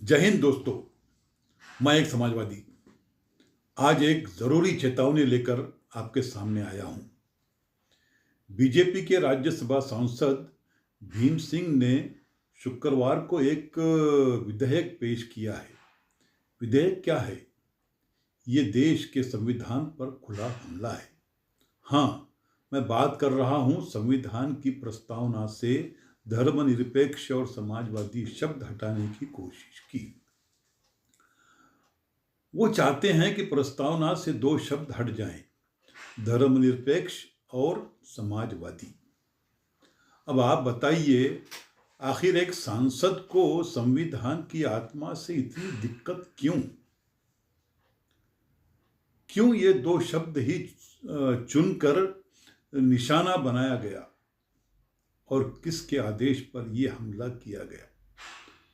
जय हिंद दोस्तों। मैं एक समाजवादी आज एक जरूरी चेतावनी लेकर आपके सामने आया हूं। बीजेपी के राज्यसभा सांसद भीम सिंह ने शुक्रवार को एक विधेयक पेश किया है। विधेयक क्या है? ये देश के संविधान पर खुला हमला है। हाँ, मैं बात कर रहा हूं संविधान की प्रस्तावना से धर्मनिरपेक्ष और समाजवादी शब्द हटाने की कोशिश की। वो चाहते हैं कि प्रस्तावना से दो शब्द हट जाएं, धर्मनिरपेक्ष और समाजवादी। अब आप बताइए, आखिर एक सांसद को संविधान की आत्मा से इतनी दिक्कत क्यों? क्यों ये दो शब्द ही चुनकर निशाना बनाया गया और किसके आदेश पर यह हमला किया गया?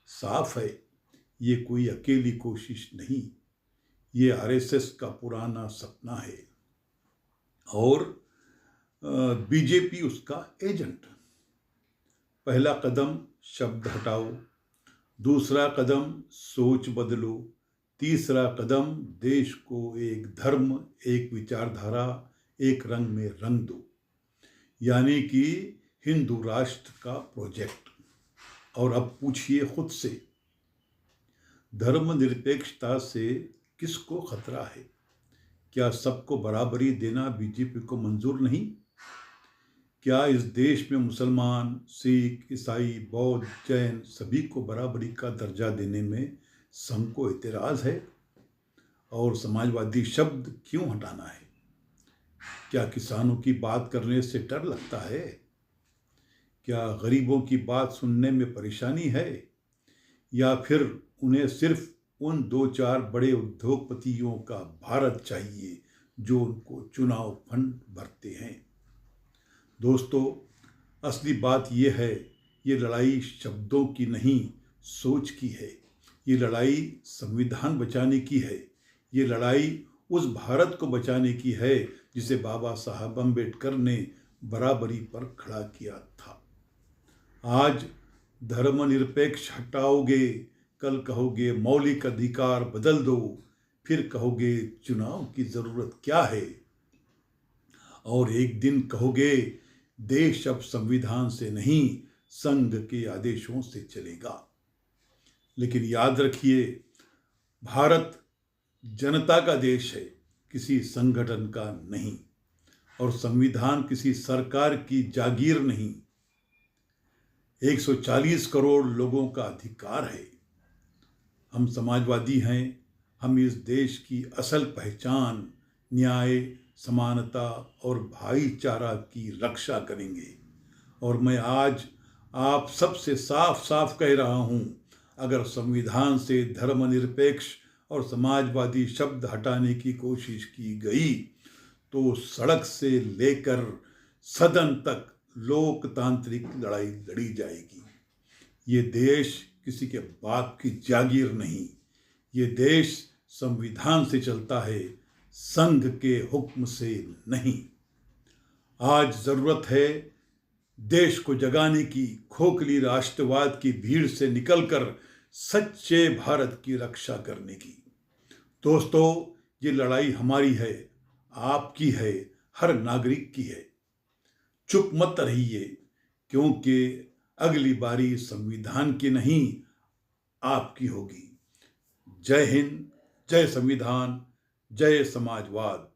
साफ है, ये कोई अकेली कोशिश नहीं, ये आरएसएस का पुराना सपना है और बीजेपी उसका एजेंट। पहला कदम शब्द हटाओ, दूसरा कदम सोच बदलो, तीसरा कदम देश को एक धर्म, एक विचारधारा, एक रंग में रंग दो, यानी कि हिंदू राष्ट्र का प्रोजेक्ट। और अब पूछिए खुद से, धर्मनिरपेक्षता से किसको खतरा है? क्या सबको बराबरी देना बीजेपी को मंजूर नहीं? क्या इस देश में मुसलमान, सिख, ईसाई, बौद्ध, जैन सभी को बराबरी का दर्जा देने में संघ को एतराज है? और समाजवादी शब्द क्यों हटाना है? क्या किसानों की बात करने से डर लगता है? क्या गरीबों की बात सुनने में परेशानी है? या फिर उन्हें सिर्फ उन दो चार बड़े उद्योगपतियों का भारत चाहिए जो उनको चुनाव फंड भरते हैं? दोस्तों, असली बात यह है, ये लड़ाई शब्दों की नहीं, सोच की है। ये लड़ाई संविधान बचाने की है। ये लड़ाई उस भारत को बचाने की है जिसे बाबा साहब अम्बेडकर ने बराबरी पर खड़ा किया था। आज धर्मनिरपेक्ष हटाओगे, कल कहोगे मौलिक अधिकार बदल दो, फिर कहोगे चुनाव की जरूरत क्या है, और एक दिन कहोगे देश अब संविधान से नहीं संघ के आदेशों से चलेगा। लेकिन याद रखिए, भारत जनता का देश है, किसी संगठन का नहीं, और संविधान किसी सरकार की जागीर नहीं। 140 करोड़ लोगों का अधिकार है। हम समाजवादी हैं। हम इस देश की असल पहचान न्याय, समानता और भाईचारा की रक्षा करेंगे। और मैं आज आप सबसे साफ साफ कह रहा हूं, अगर संविधान से धर्मनिरपेक्ष और समाजवादी शब्द हटाने की कोशिश की गई तो सड़क से लेकर सदन तक लोकतांत्रिक लड़ाई लड़ी जाएगी। ये देश किसी के बाप की जागीर नहीं, ये देश संविधान से चलता है, संघ के हुक्म से नहीं। आज जरूरत है देश को जगाने की, खोखली राष्ट्रवाद की भीड़ से निकलकर सच्चे भारत की रक्षा करने की। दोस्तों, ये लड़ाई हमारी है, आपकी है, हर नागरिक की है। चुप मत रहिए, क्योंकि अगली बारी संविधान की नहीं, आपकी होगी। जय हिंद, जय संविधान, जय समाजवाद।